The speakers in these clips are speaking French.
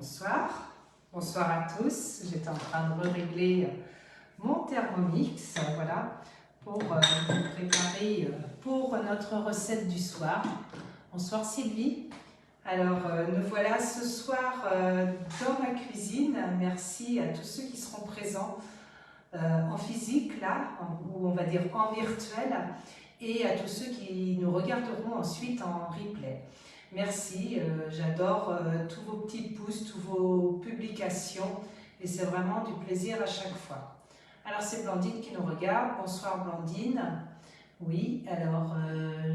Bonsoir, bonsoir à tous. J'étais en train de régler mon Thermomix, voilà, pour vous préparer pour notre recette du soir. Bonsoir Sylvie. Alors, nous voilà ce soir dans ma cuisine. Merci à tous ceux qui seront présents en physique, là, ou on va dire en virtuel, et à tous ceux qui nous regarderont ensuite en replay. Merci, j'adore tous vos petits pouces, toutes vos publications, et c'est vraiment du plaisir à chaque fois. Alors c'est Blandine qui nous regarde. Bonsoir Blandine. Oui, alors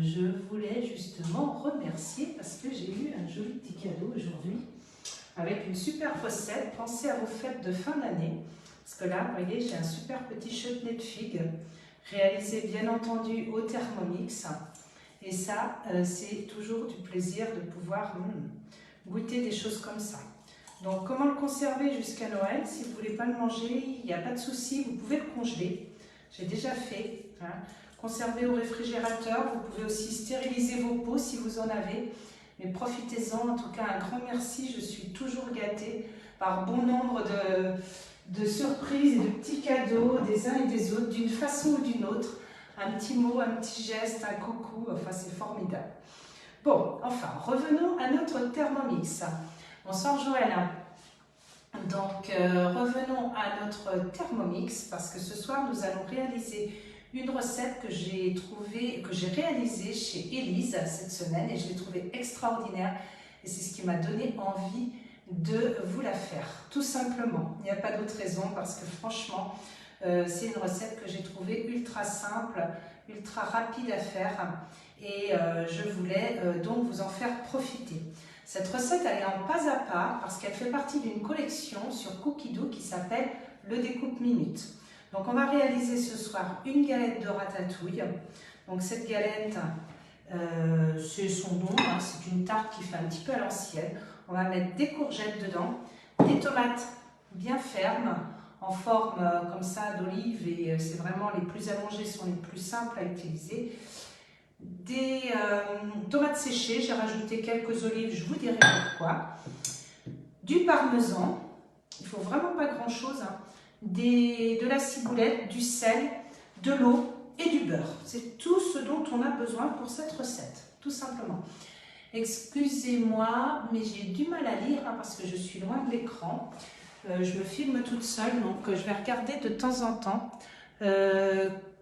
je voulais justement remercier parce que j'ai eu un joli petit cadeau aujourd'hui avec une super recette. Pensez à vos fêtes de fin d'année, parce que là, vous voyez, j'ai un super petit chutney de figues réalisé bien entendu au Thermomix. Et ça, c'est toujours du plaisir de pouvoir goûter des choses comme ça. Donc, comment le conserver jusqu'à Noël? Si vous ne voulez pas le manger, il n'y a pas de souci, vous pouvez le congeler. J'ai déjà fait. Hein. Conserver au réfrigérateur. Vous pouvez aussi stériliser vos pots si vous en avez. Mais profitez-en. En tout cas, un grand merci. Je suis toujours gâtée par bon nombre de surprises et de petits cadeaux des uns et des autres, d'une façon ou d'une autre. Un petit mot, un petit geste, un coucou, enfin c'est formidable. Bon, enfin, revenons à notre Thermomix. Bonsoir Joël. Donc, revenons à notre Thermomix parce que ce soir, nous allons réaliser une recette que j'ai réalisée chez Élise cette semaine et je l'ai trouvée extraordinaire et c'est ce qui m'a donné envie de vous la faire, tout simplement. Il n'y a pas d'autre raison parce que franchement, c'est une recette que j'ai trouvée ultra simple, ultra rapide à faire et je voulais donc vous en faire profiter. Cette recette, elle est en pas à pas parce qu'elle fait partie d'une collection sur Cookie Dough qui s'appelle le découpe minute. Donc on va réaliser ce soir une galette de ratatouille. Donc cette galette, c'est son nom, hein, c'est une tarte qui fait un petit peu à l'ancienne. On va mettre des courgettes dedans, des tomates bien fermes, en forme comme ça d'olive et c'est vraiment les plus allongées, sont les plus simples à utiliser. Des tomates séchées, j'ai rajouté quelques olives, je vous dirai pourquoi. Du parmesan, il ne faut vraiment pas grand chose, hein. De la ciboulette, du sel, de l'eau et du beurre. C'est tout ce dont on a besoin pour cette recette, tout simplement. Excusez-moi, mais j'ai du mal à lire hein, parce que je suis loin de l'écran. Je me filme toute seule, donc je vais regarder de temps en temps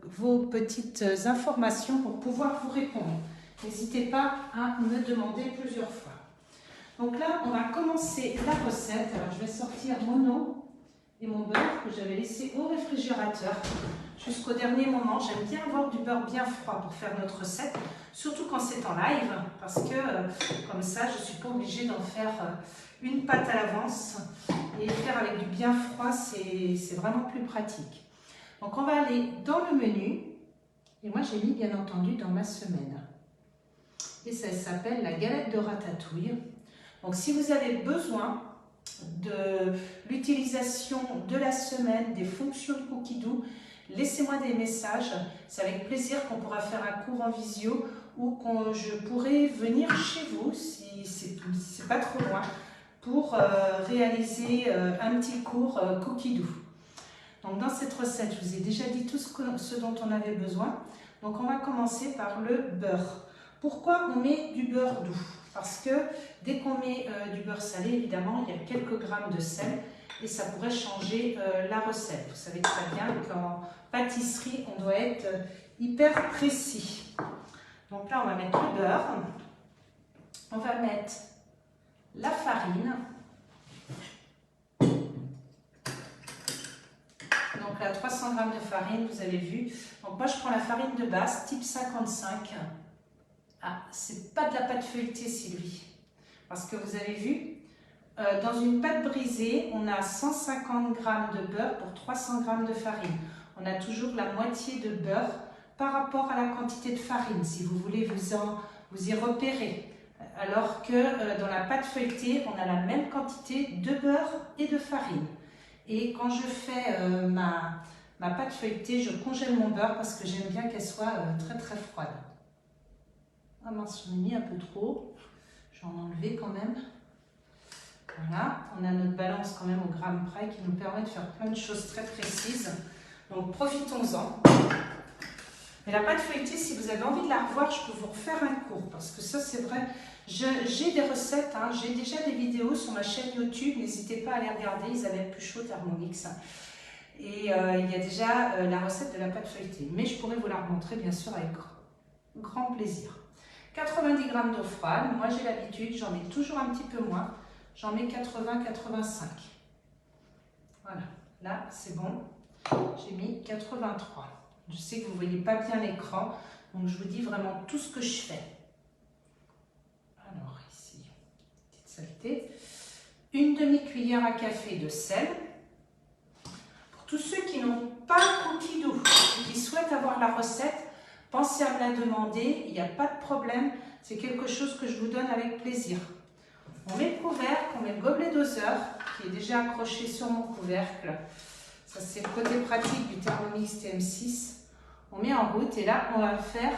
vos petites informations pour pouvoir vous répondre. N'hésitez pas à me demander plusieurs fois. Donc là, on va commencer la recette. Alors, je vais sortir mon eau et mon beurre que j'avais laissé au réfrigérateur jusqu'au dernier moment. J'aime bien avoir du beurre bien froid pour faire notre recette, surtout quand c'est en live, parce que comme ça, je ne suis pas obligée d'en faire une pâte à l'avance et faire avec du bien froid, c'est vraiment plus pratique. Donc on va aller dans le menu, et moi j'ai mis bien entendu dans ma semaine. Et ça s'appelle la galette de ratatouille. Donc si vous avez besoin de l'utilisation de la semaine, des fonctions de Cookie Dough, laissez-moi des messages. C'est avec plaisir qu'on pourra faire un cours en visio ou que je pourrai venir chez vous, si c'est pas trop loin, pour réaliser un petit cours Cookie Dough. Donc dans cette recette, je vous ai déjà dit tout ce dont on avait besoin. Donc on va commencer par le beurre. Pourquoi on met du beurre doux? Parce que dès qu'on met du beurre salé, évidemment, il y a quelques grammes de sel et ça pourrait changer la recette. Vous savez très bien qu'en pâtisserie, on doit être hyper précis. Donc là, on va mettre le beurre. On va mettre la farine. Donc là, 300 g de farine, vous avez vu. Donc moi, je prends la farine de base, type 55. Ah, c'est pas de la pâte feuilletée, Sylvie. Parce que vous avez vu, dans une pâte brisée, on a 150 g de beurre pour 300 g de farine. On a toujours la moitié de beurre par rapport à la quantité de farine, si vous voulez vous y repérer. Alors que dans la pâte feuilletée, on a la même quantité de beurre et de farine. Et quand je fais ma pâte feuilletée, je congèle mon beurre parce que j'aime bien qu'elle soit très très froide. Ah mince, j'en ai mis un peu trop. Je vais en enlever quand même. Voilà, on a notre balance quand même au gramme près qui nous permet de faire plein de choses très précises. Donc profitons-en. Mais la pâte feuilletée, si vous avez envie de la revoir, je peux vous refaire un cours parce que ça c'est vrai. J'ai des recettes, hein, j'ai déjà des vidéos sur ma chaîne YouTube, n'hésitez pas à les regarder, Isabelle Puchot Thermomix. Et il y a déjà la recette de la pâte feuilletée, mais je pourrais vous la remontrer bien sûr avec grand plaisir. 90 g d'eau froide, moi j'ai l'habitude, j'en mets toujours un petit peu moins, j'en mets 80-85. Voilà, là c'est bon, j'ai mis 83. Je sais que vous ne voyez pas bien l'écran, donc je vous dis vraiment tout ce que je fais. Alors ici, petite saleté. Une demi-cuillère à café de sel. Pour tous ceux qui n'ont pas Cookie Dough et qui souhaitent avoir la recette, pensez à me la demander, il n'y a pas de problème, c'est quelque chose que je vous donne avec plaisir. On met le couvercle, on met le gobelet doseur qui est déjà accroché sur mon couvercle. Ça c'est le côté pratique du Thermomix TM6. On met en route et là on va faire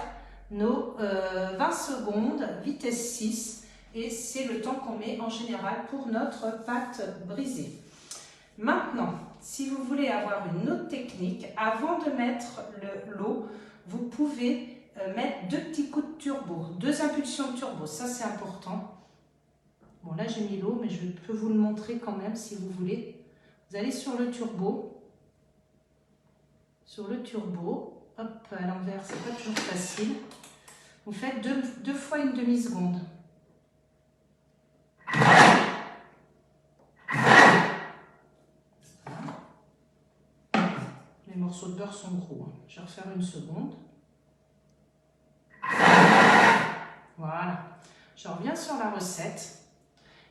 nos 20 secondes, vitesse 6 et c'est le temps qu'on met en général pour notre pâte brisée. Maintenant, si vous voulez avoir une autre technique, avant de mettre l'eau, vous pouvez mettre 2 petits coups de turbo, 2 impulsions de turbo, ça c'est important. Bon là j'ai mis l'eau mais je peux vous le montrer quand même si vous voulez. Vous allez sur le turbo. Sur le turbo, hop, à l'envers, c'est pas toujours facile. Vous faites deux fois une demi-seconde. Les morceaux de beurre sont gros. Je vais refaire une seconde. Voilà. Je reviens sur la recette.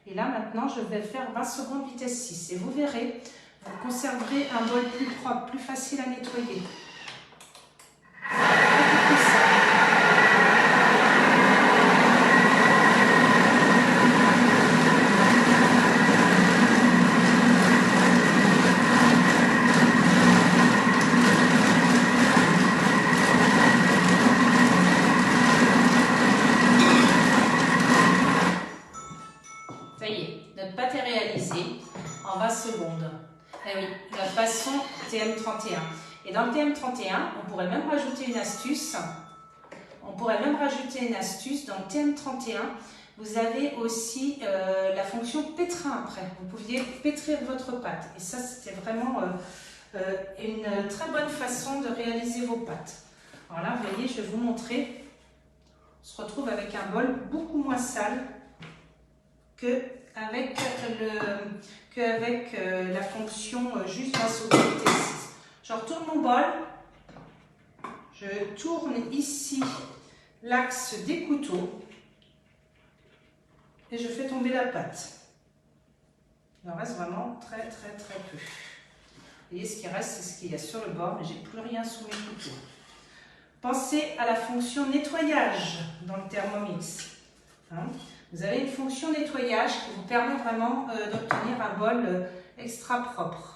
Et là, maintenant, je vais faire 20 secondes vitesse 6. Et vous verrez, vous conserverez un bol plus propre, plus facile à nettoyer. Ça y est, notre pâte est réalisée en 20 secondes. Eh oui, la façon TM31. Et dans le TM31, on pourrait même rajouter une astuce. Dans le TM31, vous avez aussi la fonction pétrin après. Vous pouviez pétrir votre pâte. Et ça, c'était vraiment une très bonne façon de réaliser vos pâtes. Voilà, vous voyez, je vais vous montrer. On se retrouve avec un bol beaucoup moins sale qu'avec la fonction juste grâce au TS6. Je retourne mon bol, je tourne ici l'axe des couteaux et je fais tomber la pâte. Il en reste vraiment très peu. Vous voyez, ce qui reste, c'est ce qu'il y a sur le bord, mais j'ai plus rien sous mes couteaux. Pensez à la fonction nettoyage dans le Thermomix. Hein? Vous avez une fonction nettoyage qui vous permet vraiment d'obtenir un bol extra propre.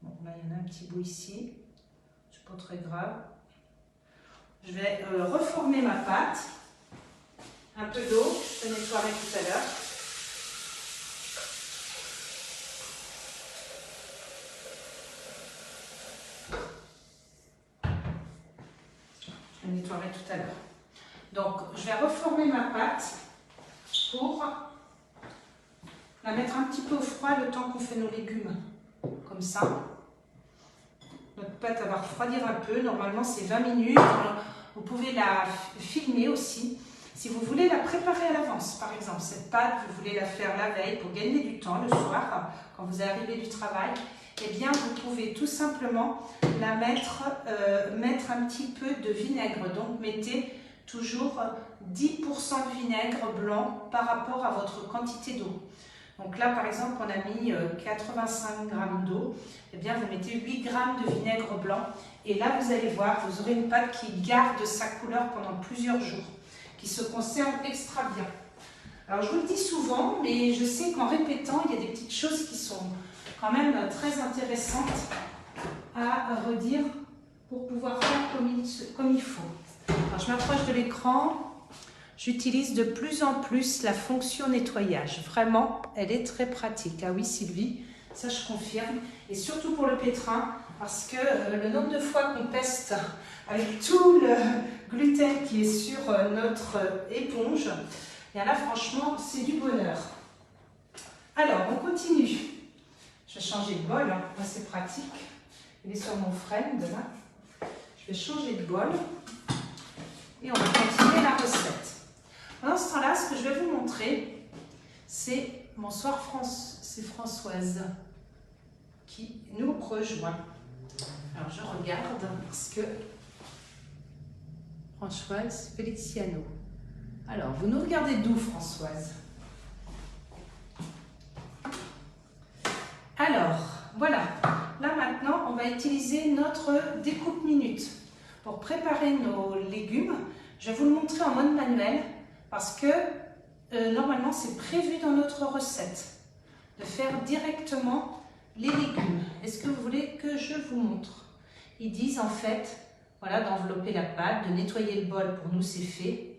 Bon, là, il y en a un petit bout ici. C'est pas très grave. Je vais reformer ma pâte. Un peu d'eau, je nettoierai tout à l'heure. Je nettoierai tout à l'heure. Donc, je vais reformer ma pâte pour la mettre un petit peu au froid le temps qu'on fait nos légumes. Comme ça. Notre pâte va refroidir un peu. Normalement, c'est 20 minutes. Vous pouvez la filmer aussi. Si vous voulez la préparer à l'avance, par exemple, cette pâte, vous voulez la faire la veille pour gagner du temps le soir, quand vous arrivez du travail, eh bien, vous pouvez tout simplement la mettre un petit peu de vinaigre. Donc, mettez toujours 10% de vinaigre blanc par rapport à votre quantité d'eau. Donc là, par exemple, on a mis 85 g d'eau. Eh bien, vous mettez 8 g de vinaigre blanc. Et là, vous allez voir, vous aurez une pâte qui garde sa couleur pendant plusieurs jours, qui se conserve extra bien. Alors, je vous le dis souvent, mais je sais qu'en répétant, il y a des petites choses qui sont quand même très intéressantes à redire pour pouvoir faire comme il faut. Alors, je m'approche de l'écran. j'utilise de plus en plus la fonction nettoyage. Vraiment, elle est très pratique. Ah oui, Sylvie, ça je confirme. Et surtout pour le pétrin, parce que le nombre de fois qu'on peste avec tout le gluten qui est sur notre éponge, et là franchement, c'est du bonheur. Alors, on continue. Je vais changer de bol, hein. Moi c'est pratique. Il est sur mon friend là. Je vais changer de bol et on va continuer la recette. Pendant ce temps-là, ce que je vais vous montrer, c'est bonsoir c'est Françoise qui nous rejoint. Alors je regarde parce que Françoise Feliciano. Alors vous nous regardez d'où, Françoise? Alors voilà, là maintenant on va utiliser notre découpe minute. Pour préparer nos légumes, je vais vous le montrer en mode manuel parce que normalement c'est prévu dans notre recette de faire directement les légumes. Est-ce que vous voulez que je vous montre? Ils disent en fait, voilà, d'envelopper la pâte, de nettoyer le bol, pour nous c'est fait.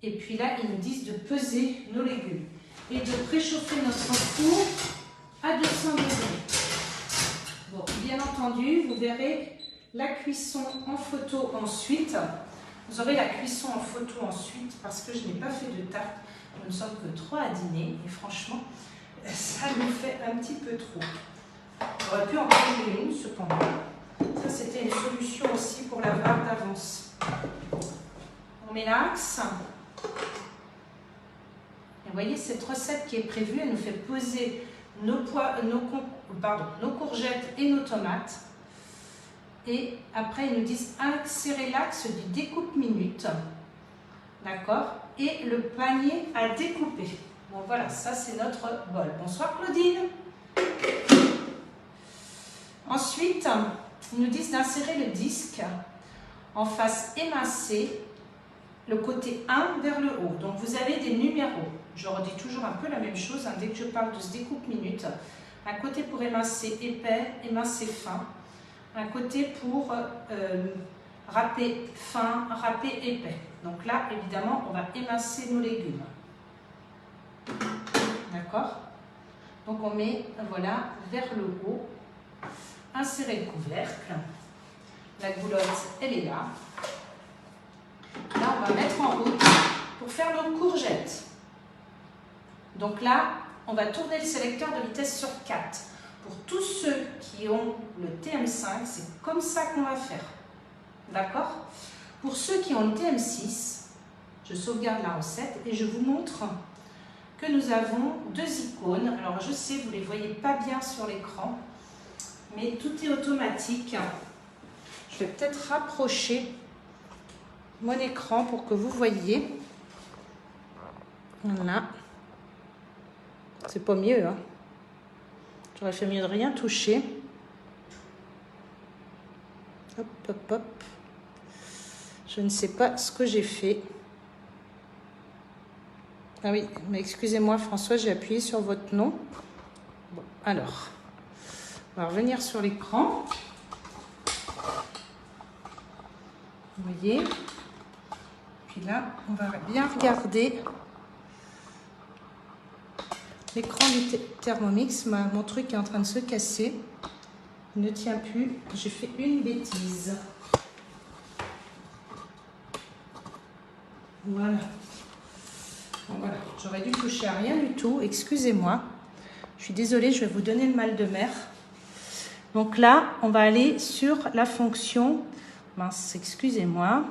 Et puis là, ils nous disent de peser nos légumes et de préchauffer notre four à 200 degrés. Bon, bien entendu, vous verrez la cuisson en photo ensuite. Vous aurez la cuisson en photo ensuite parce que je n'ai pas fait de tarte. Nous ne sommes que 3 à dîner et franchement, ça nous fait un petit peu trop. J'aurais pu en prendre une cependant. Ça, c'était une solution aussi pour l'avoir d'avance. On met l'axe. Et vous voyez, cette recette qui est prévue, elle nous fait poser nos courgettes et nos tomates. Et après, ils nous disent insérer l'axe du découpe minute. D'accord? Et le panier à découper. Bon, voilà, ça c'est notre bol. Bonsoir Claudine. Ensuite, ils nous disent d'insérer le disque en face émincée, le côté 1 vers le haut. Donc vous avez des numéros. Je redis toujours un peu la même chose, hein, dès que je parle de ce découpe minute. Un côté pour émincer épais, émincer fin. Un côté pour râper fin, râper épais. Donc là, évidemment, on va émincer nos légumes. D'accord? Donc on met, voilà, vers le haut. Insérer le couvercle. La goulotte, elle est là. Là, on va mettre en route pour faire nos courgettes. Donc là, on va tourner le sélecteur de vitesse sur 4. Pour tous ceux qui ont le TM5, c'est comme ça qu'on va faire. D'accord? Pour ceux qui ont le TM6, je sauvegarde la recette et je vous montre que nous avons 2 icônes. Alors je sais, vous ne les voyez pas bien sur l'écran, mais tout est automatique. Je vais peut-être rapprocher mon écran pour que vous voyez. Voilà. C'est pas mieux, hein. J'aurais fait mieux de rien toucher. Hop, hop, hop. Je ne sais pas ce que j'ai fait. Ah oui, mais excusez-moi François, j'ai appuyé sur votre nom. Bon, alors, on va revenir sur l'écran. Vous voyez? Puis là, on va bien regarder l'écran du Thermomix. Mon truc est en train de se casser. Il ne tient plus. J'ai fait une bêtise. Voilà. Bon, voilà. J'aurais dû toucher à rien du tout. Excusez-moi. Je suis désolée, je vais vous donner le mal de mer. Donc là, on va aller sur la fonction, mince, excusez-moi,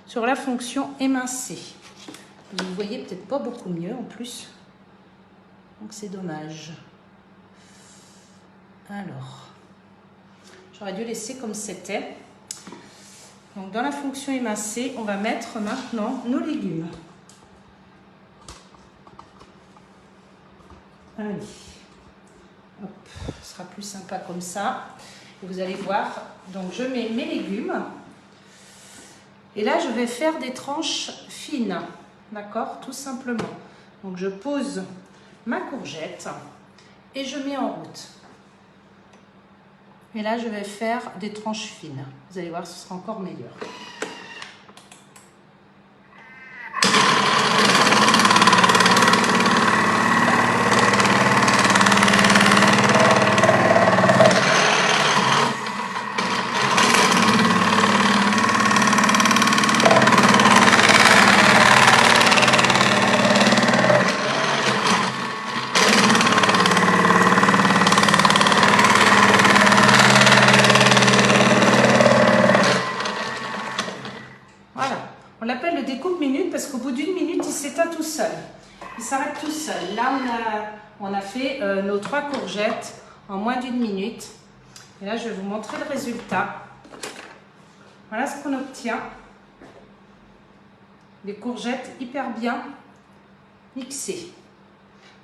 sur la fonction émincer. Vous voyez peut-être pas beaucoup mieux en plus. Donc c'est dommage. Alors, j'aurais dû laisser comme c'était. Donc dans la fonction émincer, on va mettre maintenant nos légumes. Allez, hop, ce sera plus sympa comme ça. Et vous allez voir, donc je mets mes légumes. Et là, je vais faire des tranches fines, d'accord, tout simplement. Donc je pose ma courgette et je mets en route. Et là, je vais faire des tranches fines. Vous allez voir, ce sera encore meilleur. d'une minute, il s'éteint tout seul. Il s'arrête tout seul. Là, on a fait nos 3 courgettes en moins d'une minute. Et là, je vais vous montrer le résultat. Voilà ce qu'on obtient. Des courgettes hyper bien mixées.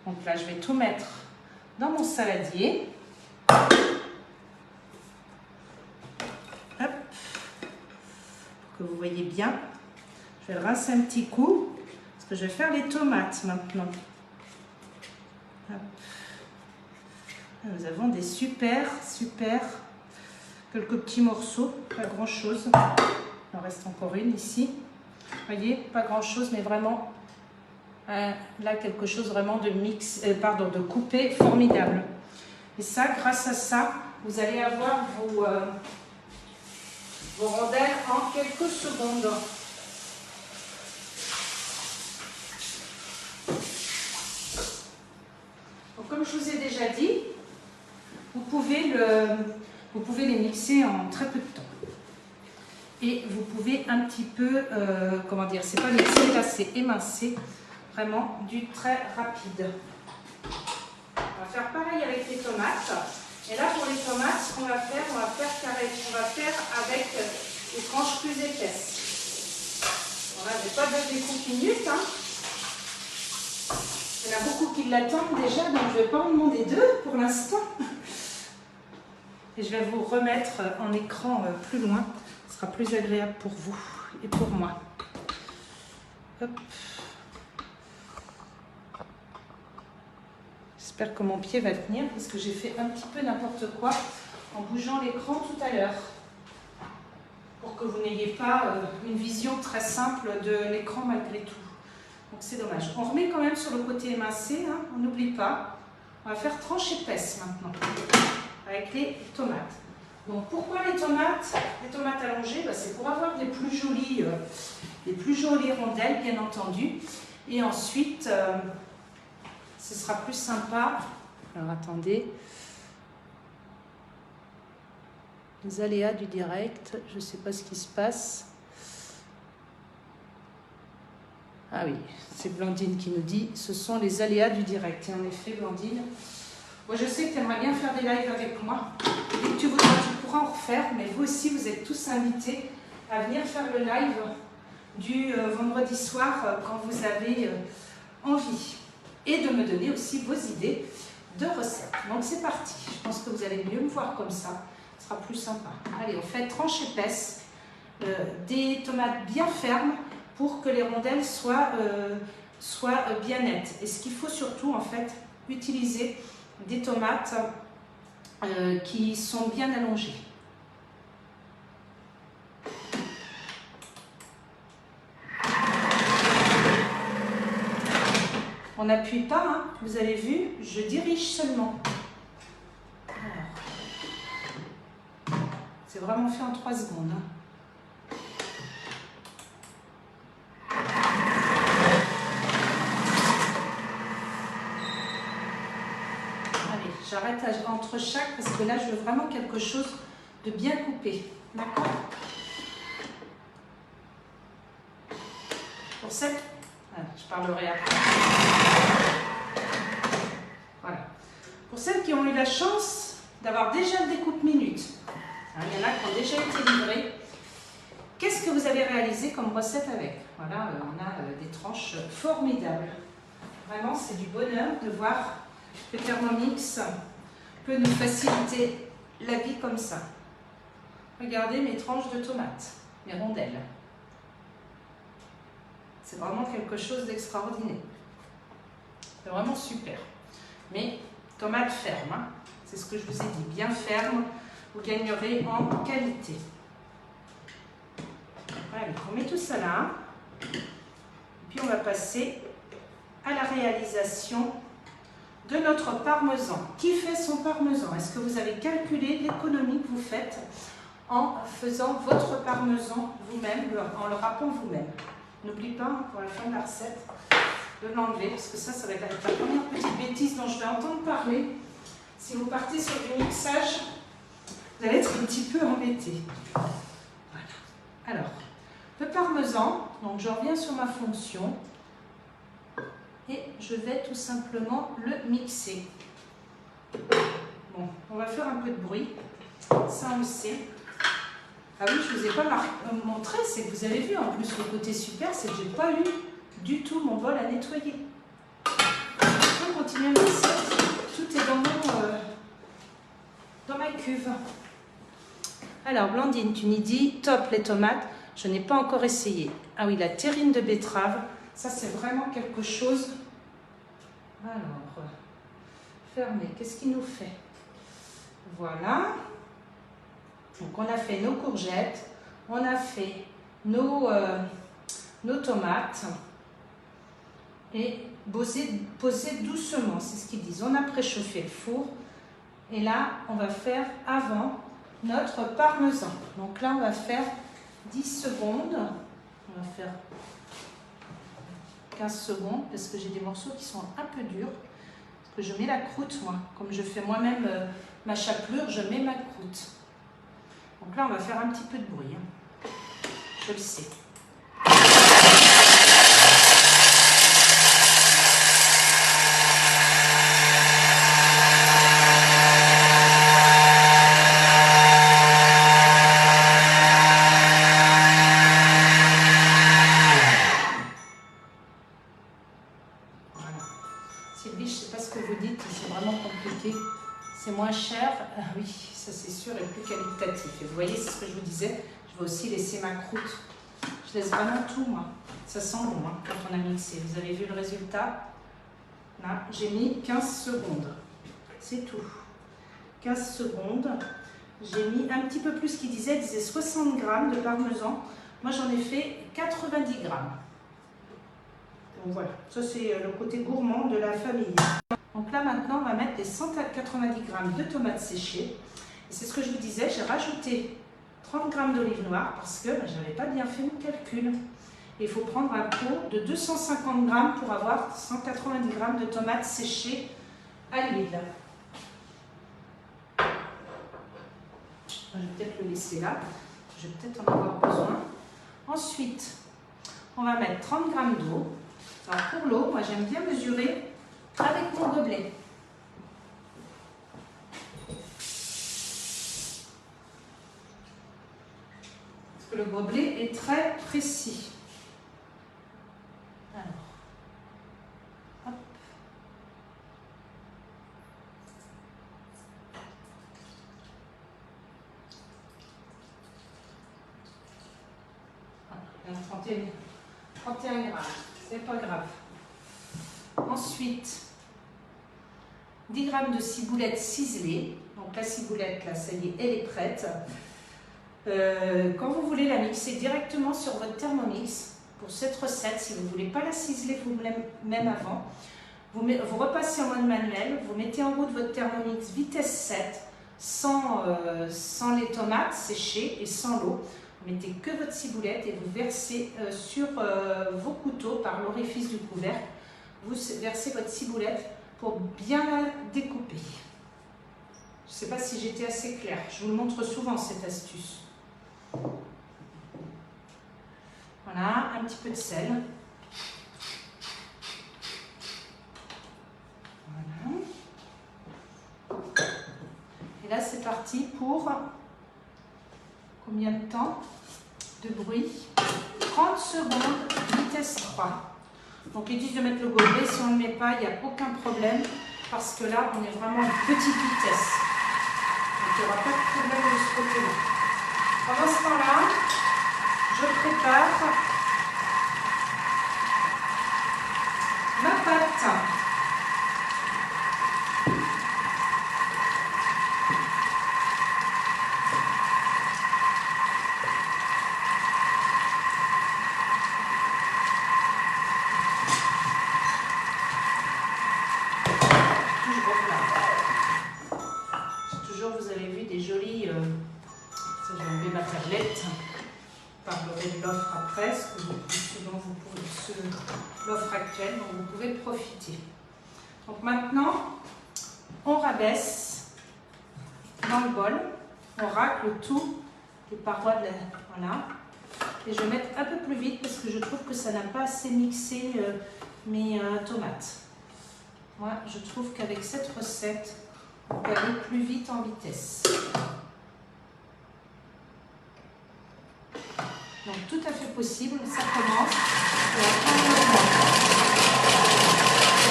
Donc là, je vais tout mettre dans mon saladier. Hop. Pour que vous voyez bien. Je vais le rincer un petit coup. Parce que je vais faire les tomates maintenant. Hop. Nous avons des super quelques petits morceaux, pas grand chose. Il en reste encore une ici. Vous voyez, pas grand chose, mais vraiment là quelque chose vraiment de de coupé formidable. Et ça, grâce à ça, vous allez avoir vos rondelles en quelques secondes. Donc, comme je vous ai déjà dit, vous pouvez les mixer en très peu de temps. Et vous pouvez un petit peu, comment dire, c'est pas mixer, là c'est émincer, vraiment du très rapide. On va faire pareil avec les tomates. Et là pour les tomates, ce qu'on va faire, on va faire avec des tranches plus épaisses. Voilà, je n'ai pas de découpe minute. Hein. Il y en a beaucoup qui l'attendent déjà, donc je ne vais pas en demander 2 pour l'instant. Et je vais vous remettre en écran plus loin. Ce sera plus agréable pour vous et pour moi. Hop. J'espère que mon pied va tenir parce que j'ai fait un petit peu n'importe quoi en bougeant l'écran tout à l'heure. Pour que vous n'ayez pas une vision très simple de l'écran malgré tout. Donc c'est dommage. On remet quand même sur le côté émincé, hein, on n'oublie pas. On va faire tranche épaisse maintenant avec les tomates. Donc pourquoi les tomates allongées? C'est pour avoir des plus jolies rondelles, bien entendu. Et ensuite, ce sera plus sympa. Alors attendez. Les aléas du direct, je ne sais pas ce qui se passe. Ah oui, c'est Blandine qui nous dit, ce sont les aléas du direct. Et en effet, Blandine, moi je sais que tu aimerais bien faire des lives avec moi. Dès que tu voudras, tu pourras en refaire, mais vous aussi, vous êtes tous invités à venir faire le live du vendredi soir quand vous avez envie. Et de me donner aussi vos idées de recettes. Donc c'est parti. Je pense que vous allez mieux me voir comme ça. Ce sera plus sympa. Allez, on fait tranche épaisse, des tomates bien fermes pour que les rondelles soient bien nettes. Et ce qu'il faut surtout, en fait, utiliser des tomates qui sont bien allongées. On n'appuie pas, hein, vous avez vu, je dirige seulement. C'est vraiment fait en 3 secondes. Hein. Allez, j'arrête entre chaque parce que là, je veux vraiment quelque chose de bien coupé. D'accord? Pour cette... je parlerai après. Voilà. Pour celles qui ont eu la chance d'avoir déjà le découpe minute, il y en a qui ont déjà été livrés. Qu'est-ce que vous avez réalisé comme recette avec? Voilà, on a des tranches formidables. Vraiment, c'est du bonheur de voir que Thermomix peut nous faciliter la vie comme ça. Regardez mes tranches de tomates, mes rondelles. C'est vraiment quelque chose d'extraordinaire. C'est vraiment super. Mais tomates fermes, hein, c'est ce que je vous ai dit, bien ferme, vous gagnerez en qualité. Allez, on met tout ça là. Puis on va passer à la réalisation de notre parmesan. Qui fait son parmesan? Est-ce que vous avez calculé l'économie que vous faites en faisant votre parmesan vous-même, en le râpant vous-même? N'oublie pas, pour la fin de la recette, de l'enlever, parce que ça va être la première petite bêtise dont je vais entendre parler. Si vous partez sur du mixage, vous allez être un petit peu embêté. Voilà. Alors, le parmesan, donc je reviens sur ma fonction. et je vais tout simplement le mixer. Bon, on va faire un peu de bruit, ça on le sait. Ah oui, je ne vous ai pas montré, c'est que vous avez vu en plus le côté super, c'est que je n'ai pas eu du tout mon bol à nettoyer. Je peux continuer à mixer, tout est dans ma cuve. Alors Blandine, tu me dis top les tomates, je n'ai pas encore essayé. Ah oui, la terrine de betterave, ça c'est vraiment quelque chose. Alors, fermez, qu'est-ce qu'il nous fait? Voilà. Donc on a fait nos courgettes, on a fait nos tomates et poser doucement, c'est ce qu'ils disent. On a préchauffé le four et là on va faire avant notre parmesan. Donc là on va faire 10 secondes, on va faire 15 secondes parce que j'ai des morceaux qui sont un peu durs. Parce que je mets la croûte moi, comme je fais moi-même ma chapelure, je mets ma croûte. Donc là, on va faire un petit peu de bruit, hein. Je le sais. Voilà. Sylvie, je ne sais pas ce que vous dites, c'est vraiment compliqué. C'est moins cher, oui, ça c'est sûr, et plus qualitatif. Et vous voyez, c'est ce que je vous disais, je vais aussi laisser ma croûte. Je laisse vraiment tout, moi. Ça sent bon, hein, quand on a mixé. Vous avez vu le résultat? Là, j'ai mis 15 secondes. C'est tout. 15 secondes. J'ai mis un petit peu plus qu'il disait 60 grammes de parmesan. Moi, j'en ai fait 90 grammes. Donc voilà, ça c'est le côté gourmand de la famille. Donc là maintenant on va mettre les 190 g de tomates séchées. Et c'est ce que je vous disais, j'ai rajouté 30 g d'olive noire parce que je n'avais pas bien fait mon calcul. Et il faut prendre un pot de 250 g pour avoir 190 g de tomates séchées à l'huile. Je vais peut-être le laisser là, je vais peut-être en avoir besoin. Ensuite, on va mettre 30 g d'eau. Alors pour l'eau, moi j'aime bien mesurer avec mon gobelet. Parce que le gobelet est très précis. Alors, hop. Voilà, 31 grammes, c'est pas grave. Ensuite, 10 g de ciboulette ciselée. Donc la ciboulette, là, ça y est, elle est prête. Quand vous voulez la mixer directement sur votre Thermomix, pour cette recette, si vous ne voulez pas la ciseler vous-même avant, vous repassez en mode manuel, vous mettez en route votre Thermomix vitesse 7, sans les tomates séchées et sans l'eau. Vous mettez que votre ciboulette et vous versez sur vos couteaux par l'orifice du couvercle. Vous versez votre ciboulette pour bien la découper. Je ne sais pas si j'étais assez claire. Je vous le montre souvent cette astuce. Voilà, un petit peu de sel. Voilà. Et là, c'est parti pour combien de temps de bruit? 30 secondes, vitesse 3. Donc ils disent de mettre le gobelet, si on ne le met pas, il n'y a aucun problème, parce que là, on est vraiment à petite vitesse. Donc il n'y aura pas de problème de ce côté-là. Pendant ce temps-là, je prépare ma pâte. Vous avez vu des jolies, ça je vais enlever ma tablette, je parlerai de l'offre après, l'offre actuelle dont vous pouvez profiter. Donc maintenant, on rabaisse dans le bol, on racle tout, les parois de la, voilà, et je vais mettre un peu plus vite parce que je trouve que ça n'a pas assez mixé mes tomates. Moi, je trouve qu'avec cette recette, on peut aller plus vite en vitesse. Donc, tout à fait possible, ça commence. Et après, on augmente.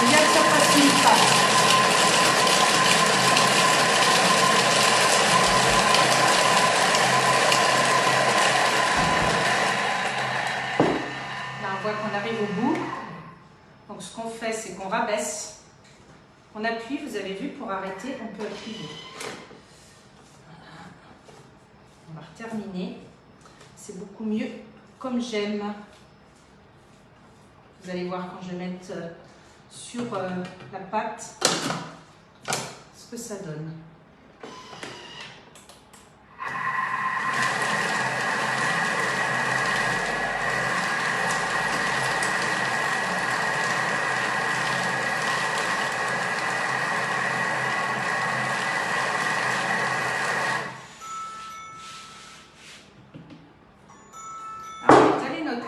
Il y a que ça facilite pas. Qu'on arrive au bout. Donc ce qu'on fait, c'est qu'on rabaisse, on appuie, vous avez vu, pour arrêter, on peut appuyer. On va terminer. C'est beaucoup mieux comme j'aime. Vous allez voir quand je vais mettre sur la pâte ce que ça donne.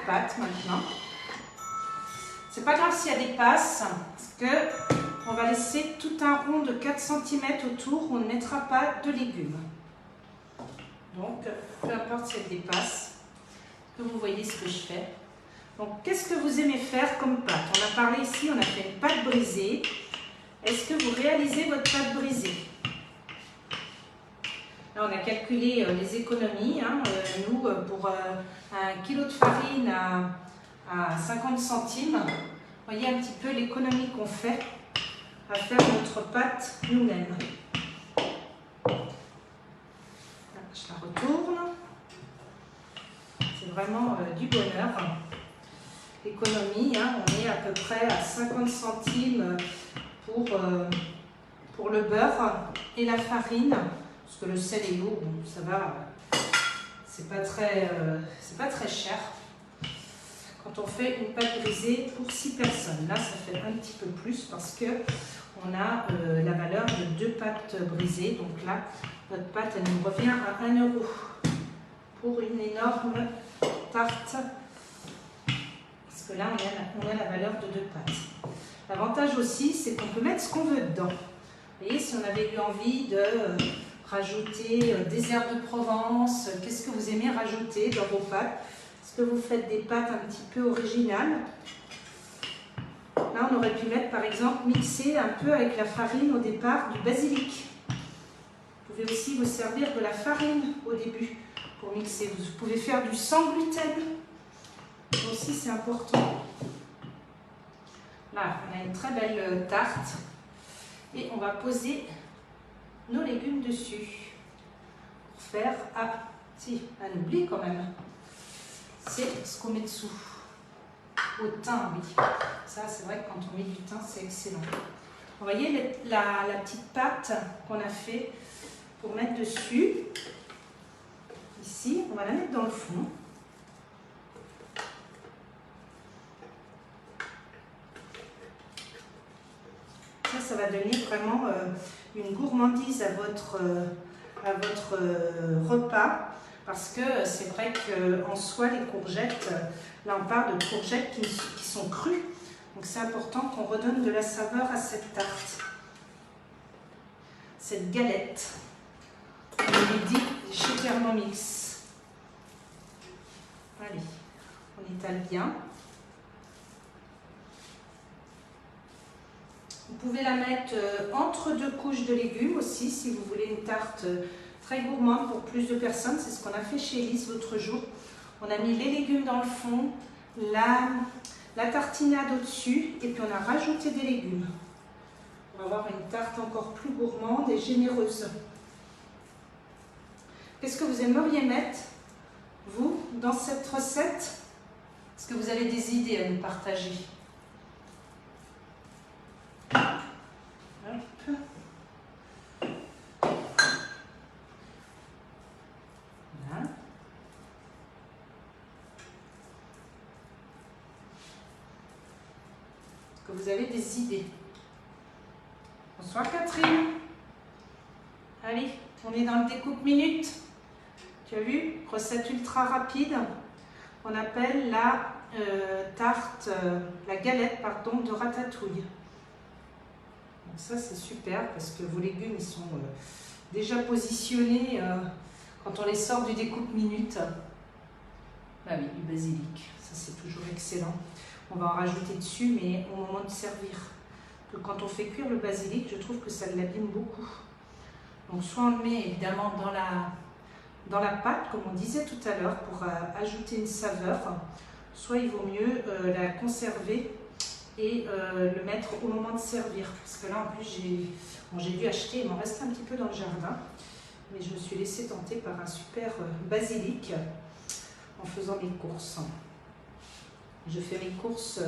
Pâte maintenant. C'est pas grave s'il y a des passes, parce que on va laisser tout un rond de 4 cm autour où on ne mettra pas de légumes. Donc, peu importe s'il y a des passes, que vous voyez ce que je fais. Donc, qu'est-ce que vous aimez faire comme pâte? On a parlé ici, on a fait une pâte brisée. Est-ce que vous réalisez votre pâte brisée? Là, on a calculé les économies. Nous, pour 1 kg de farine à 50 centimes, vous voyez un petit peu l'économie qu'on fait à faire notre pâte nous-mêmes. Je la retourne. C'est vraiment du bonheur. L'économie, on est à peu près à 50 centimes pour le beurre et la farine. Parce que le sel est lourd, donc ça va, c'est pas très cher. Quand on fait une pâte brisée pour 6 personnes, là ça fait un petit peu plus parce que on a la valeur de 2 pâtes brisées. Donc là, notre pâte elle nous revient à 1 € pour une énorme tarte. Parce que là, on a la valeur de 2 pâtes. L'avantage aussi, c'est qu'on peut mettre ce qu'on veut dedans. Vous voyez, si on avait eu envie de rajouter des herbes de Provence, qu'est-ce que vous aimez rajouter dans vos pâtes? Est-ce que vous faites des pâtes un petit peu originales? Là, on aurait pu mettre, par exemple, mixer un peu avec la farine au départ du basilic. Vous pouvez aussi vous servir de la farine au début pour mixer. Vous pouvez faire du sans gluten. Ça aussi, c'est important. Là, on a une très belle tarte. Et on va poser nos légumes dessus. Pour faire, un oubli quand même. C'est ce qu'on met dessous. Au thym, oui. Ça, c'est vrai que quand on met du thym, c'est excellent. Vous voyez la petite pâte qu'on a fait pour mettre dessus. Ici, on va la mettre dans le fond. Ça va donner vraiment une gourmandise à votre repas. Parce que c'est vrai qu'en soi, les courgettes, là on parle de courgettes qui sont crues. Donc c'est important qu'on redonne de la saveur à cette tarte. Cette galette. On lui dit chez Thermomix. Allez, on étale bien. Vous pouvez la mettre entre 2 couches de légumes aussi, si vous voulez une tarte très gourmande pour plus de personnes. C'est ce qu'on a fait chez Lise l'autre jour. On a mis les légumes dans le fond, la tartinade au-dessus, et puis on a rajouté des légumes. On va avoir une tarte encore plus gourmande et généreuse. Qu'est-ce que vous aimeriez mettre, vous, dans cette recette? Est-ce que vous avez des idées à nous partager? Vous avez des idées. Bonsoir Catherine. Allez, on est dans le découpe minute. Tu as vu? Recette ultra rapide. On appelle la la galette pardon, de ratatouille. Donc ça c'est super parce que vos légumes ils sont déjà positionnés quand on les sort du découpe-minute. Ah oui, du basilic, ça c'est toujours excellent. On va en rajouter dessus, mais au moment de servir. Quand on fait cuire le basilic, je trouve que ça l'abîme beaucoup. Donc soit on le met évidemment dans la pâte, comme on disait tout à l'heure, pour ajouter une saveur, soit il vaut mieux la conserver et le mettre au moment de servir. Parce que là en plus j'ai dû acheter, il m'en reste un petit peu dans le jardin, mais je me suis laissée tenter par un super basilic en faisant mes courses. Je fais mes courses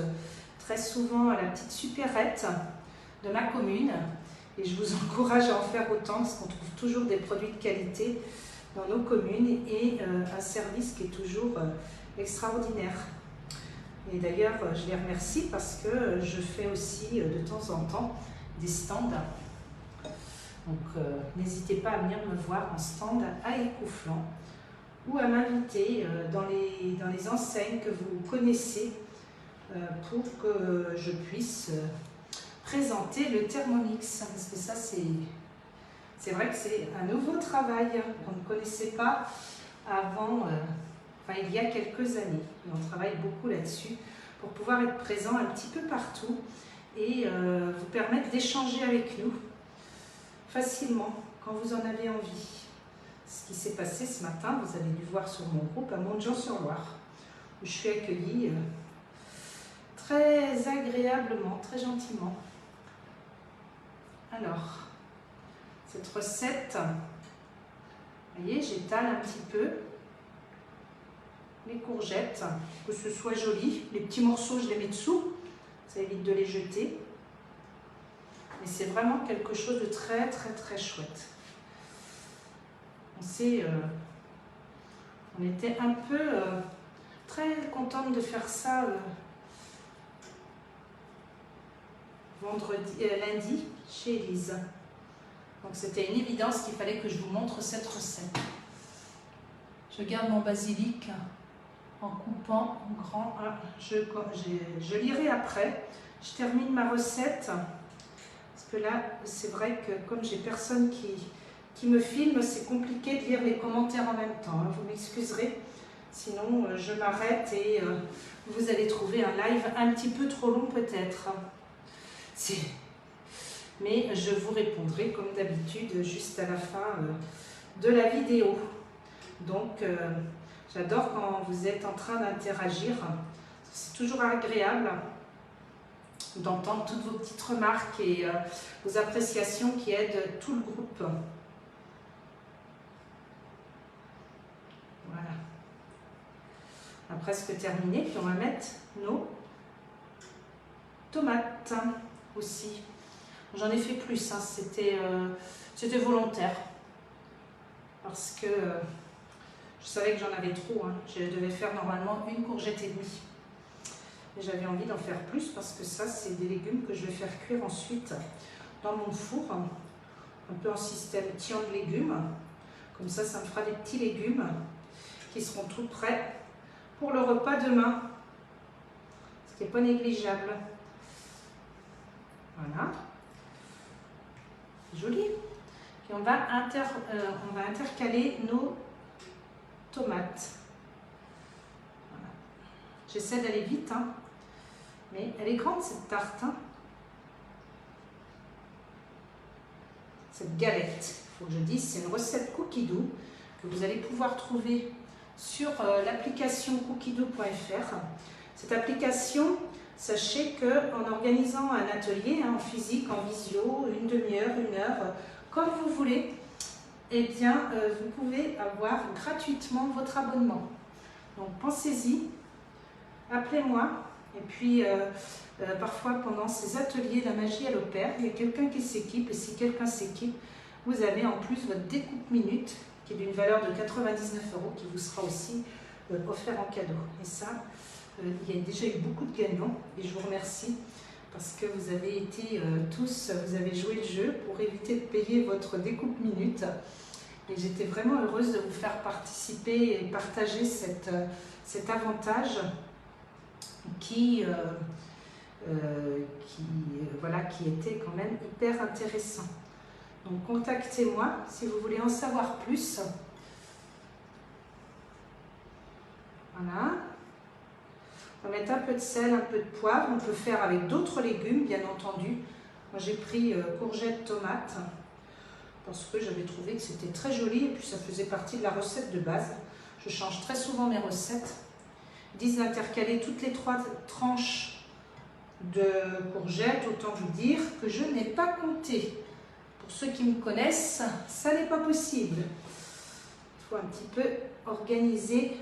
très souvent à la petite supérette de ma commune et je vous encourage à en faire autant parce qu'on trouve toujours des produits de qualité dans nos communes et un service qui est toujours extraordinaire. Et d'ailleurs, je les remercie parce que je fais aussi de temps en temps des stands. Donc n'hésitez pas à venir me voir en stand à Écouflant ou à m'inviter dans les enseignes que vous connaissez pour que je puisse présenter le Thermomix. Parce que ça, c'est vrai que c'est un nouveau travail qu'on ne connaissait pas avant, il y a quelques années. Et on travaille beaucoup là-dessus pour pouvoir être présent un petit peu partout et vous permettre d'échanger avec nous facilement quand vous en avez envie. Ce qui s'est passé ce matin, vous avez dû voir sur mon groupe à Montjean-sur-Loire, où je suis accueillie très agréablement, très gentiment. Alors, cette recette, vous voyez, j'étale un petit peu les courgettes, que ce soit joli. Les petits morceaux, je les mets dessous, ça évite de les jeter. Mais c'est vraiment quelque chose de très, très, très chouette. On était un peu très contente de faire ça lundi chez Élise. Donc c'était une évidence qu'il fallait que je vous montre cette recette. Je garde mon basilic en coupant en grand. Je lirai après. Je termine ma recette parce que là c'est vrai que comme j'ai personne qui me filme, c'est compliqué de lire les commentaires en même temps. Vous m'excuserez, sinon je m'arrête et vous allez trouver un live un petit peu trop long peut-être. Mais je vous répondrai comme d'habitude juste à la fin de la vidéo. Donc j'adore quand vous êtes en train d'interagir. C'est toujours agréable d'entendre toutes vos petites remarques et vos appréciations qui aident tout le groupe. Voilà. On a presque terminé, puis on va mettre nos tomates aussi. J'en ai fait plus, hein. C'était volontaire parce que je savais que j'en avais trop. Hein. Je devais faire normalement une courgette et demie. Et j'avais envie d'en faire plus parce que ça, c'est des légumes que je vais faire cuire ensuite dans mon four, un peu en système tian de légumes. Comme ça, ça me fera des petits légumes qui seront tout prêts pour le repas demain, ce qui n'est pas négligeable. Voilà, joli. Puis on va intercaler nos tomates. Voilà. J'essaie d'aller vite, hein, mais elle est grande cette tarte, hein. Cette galette, il faut que je dise, c'est une recette Cookidoo que vous allez pouvoir trouver sur l'application cookidoo.fr. Cette application, sachez qu'en organisant un atelier en physique, en visio, une demi-heure, une heure, comme vous voulez, eh bien, vous pouvez avoir gratuitement votre abonnement. Donc pensez-y, appelez-moi. Et puis, parfois, pendant ces ateliers, la magie, elle opère. Il y a quelqu'un qui s'équipe. Et si quelqu'un s'équipe, vous avez en plus votre découpe minute, qui est d'une valeur de 99 € qui vous sera aussi offert en cadeau. Et ça, il y a déjà eu beaucoup de gagnants et je vous remercie parce que vous avez été tous, vous avez joué le jeu pour éviter de payer votre découpe minute. Et j'étais vraiment heureuse de vous faire participer et partager cet avantage qui était quand même hyper intéressant. Donc contactez-moi si vous voulez en savoir plus. Voilà. On va mettre un peu de sel, un peu de poivre. On peut faire avec d'autres légumes, bien entendu. Moi, j'ai pris courgettes, tomates, parce que j'avais trouvé que c'était très joli et puis ça faisait partie de la recette de base. Je change très souvent mes recettes. Ils disent d'intercaler toutes les 3 tranches de courgettes. Autant vous dire que je n'ai pas compté. Pour ceux qui me connaissent, ça n'est pas possible. Il faut un petit peu organiser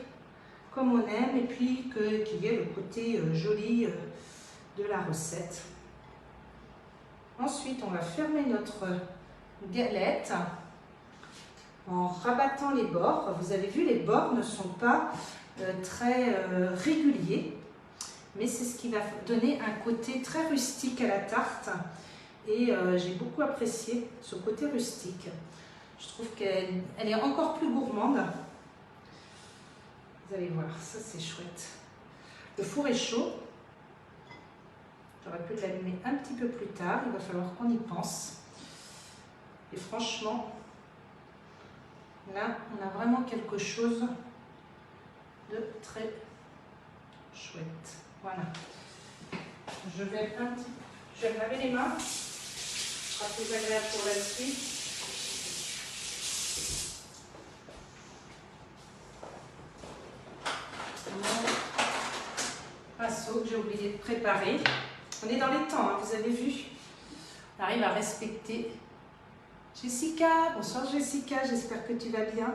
comme on aime et puis qu'il y ait le côté joli de la recette. Ensuite, on va fermer notre galette en rabattant les bords. Vous avez vu, les bords ne sont pas très réguliers, mais c'est ce qui va donner un côté très rustique à la tarte. Et j'ai beaucoup apprécié ce côté rustique. Je trouve qu'elle est encore plus gourmande. Vous allez voir, ça c'est chouette. Le four est chaud. J'aurais pu l'allumer un petit peu plus tard. Il va falloir qu'on y pense. Et franchement, là, on a vraiment quelque chose de très chouette. Voilà. Je vais me laver les mains. Ce sera plus agréable pour la suite. Pinceau que j'ai oublié de préparer. On est dans les temps, hein, vous avez vu. On arrive à respecter. Jessica, bonsoir Jessica, j'espère que tu vas bien.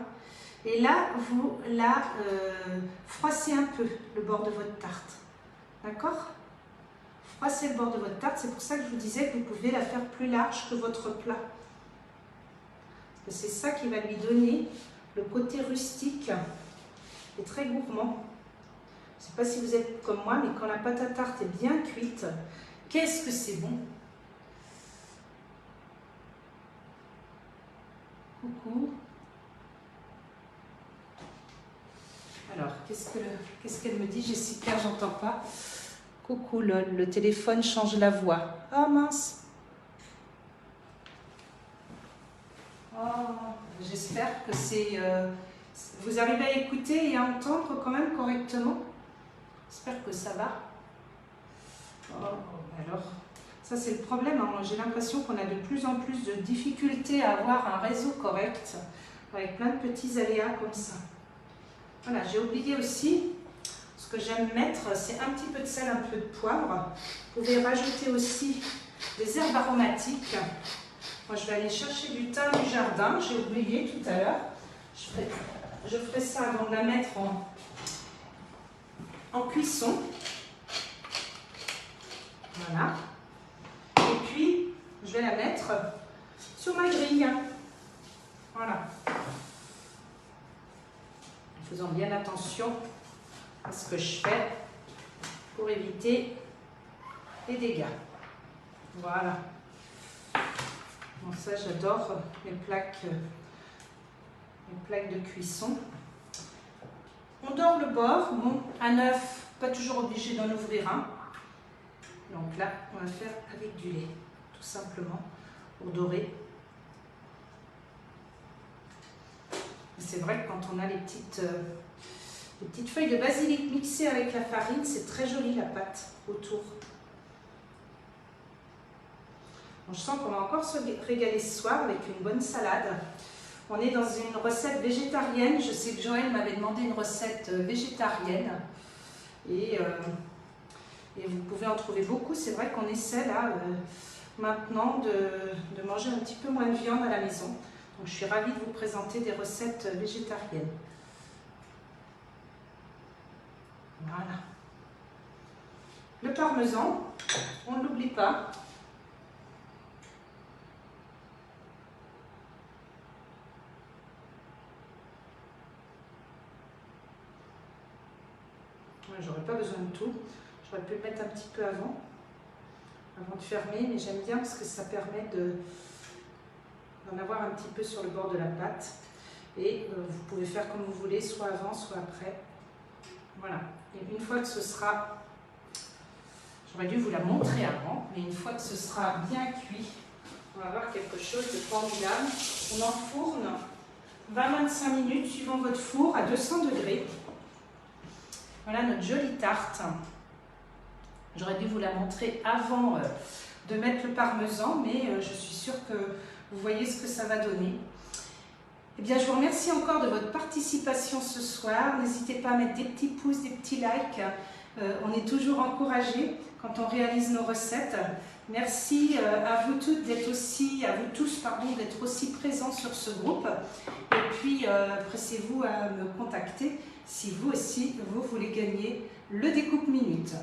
Et là, vous la froissez un peu le bord de votre tarte. D'accord? Froissez le bord de votre tarte, c'est pour ça que je vous disais que vous pouvez la faire plus large que votre plat. Parce que c'est ça qui va lui donner le côté rustique et très gourmand. Je ne sais pas si vous êtes comme moi, mais quand la pâte à tarte est bien cuite, qu'est-ce que c'est bon! Coucou! Alors, qu'est-ce qu'elle me dit, Jessica? J'entends pas. Coucou, lol, le téléphone change la voix. Oh mince! Oh, j'espère que c'est... vous arrivez à écouter et à entendre quand même correctement? J'espère que ça va. Oh, alors, ça c'est le problème. Hein. J'ai l'impression qu'on a de plus en plus de difficultés à avoir un réseau correct, avec plein de petits aléas comme ça. Voilà, j'ai oublié aussi, ce que j'aime mettre, c'est un petit peu de sel, un peu de poivre. Vous pouvez rajouter aussi des herbes aromatiques. Moi, je vais aller chercher du thym du jardin, j'ai oublié tout à l'heure. Je ferai ça avant de la mettre en cuisson. Voilà. Et puis, je vais la mettre sur ma grille. Voilà. En faisant bien attention à ce que je fais pour éviter les dégâts. Voilà. Bon, ça, j'adore les plaques de cuisson. On dore le bord. Bon, un œuf, pas toujours obligé d'en ouvrir un. Donc là, on va faire avec du lait, tout simplement, pour dorer. C'est vrai que quand on a les petites feuilles de basilic mixées avec la farine, c'est très joli la pâte autour. Bon, je sens qu'on va encore se régaler ce soir avec une bonne salade. On est dans une recette végétarienne. Je sais que Joël m'avait demandé une recette végétarienne. Et vous pouvez en trouver beaucoup. C'est vrai qu'on essaie là maintenant de manger un petit peu moins de viande à la maison. Donc je suis ravie de vous présenter des recettes végétariennes. Voilà. Le parmesan, on ne l'oublie pas. J'aurais pas besoin de tout. J'aurais pu le mettre un petit peu avant de fermer, mais j'aime bien parce que ça permet d'en avoir un petit peu sur le bord de la pâte. Et vous pouvez faire comme vous voulez, soit avant, soit après. Voilà. Et une fois que ce sera J'aurais dû vous la montrer avant, mais une fois que ce sera bien cuit, on va avoir quelque chose de formidable. On enfourne 20-25 minutes suivant votre four à 200 degrés. Voilà notre jolie tarte. J'aurais dû vous la montrer avant de mettre le parmesan, mais je suis sûre que vous voyez ce que ça va donner. Eh bien, je vous remercie encore de votre participation ce soir. N'hésitez pas à mettre des petits pouces, des petits likes. On est toujours encouragés quand on réalise nos recettes. Merci à vous toutes d'être aussi, à vous tous, pardon, d'être aussi présents sur ce groupe. Et puis, pressez-vous à me contacter si vous aussi, vous voulez gagner le découpe minute.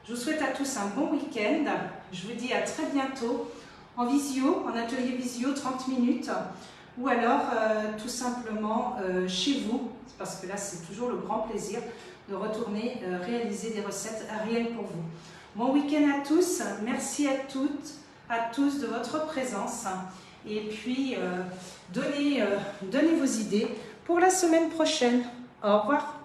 Je vous souhaite à tous un bon week-end. Je vous dis à très bientôt en visio, en atelier visio 30 minutes. Ou alors tout simplement chez vous, parce que là c'est toujours le grand plaisir de retourner réaliser des recettes réelles pour vous. Bon week-end à tous, merci à toutes, à tous de votre présence et puis donnez vos idées pour la semaine prochaine. Au revoir.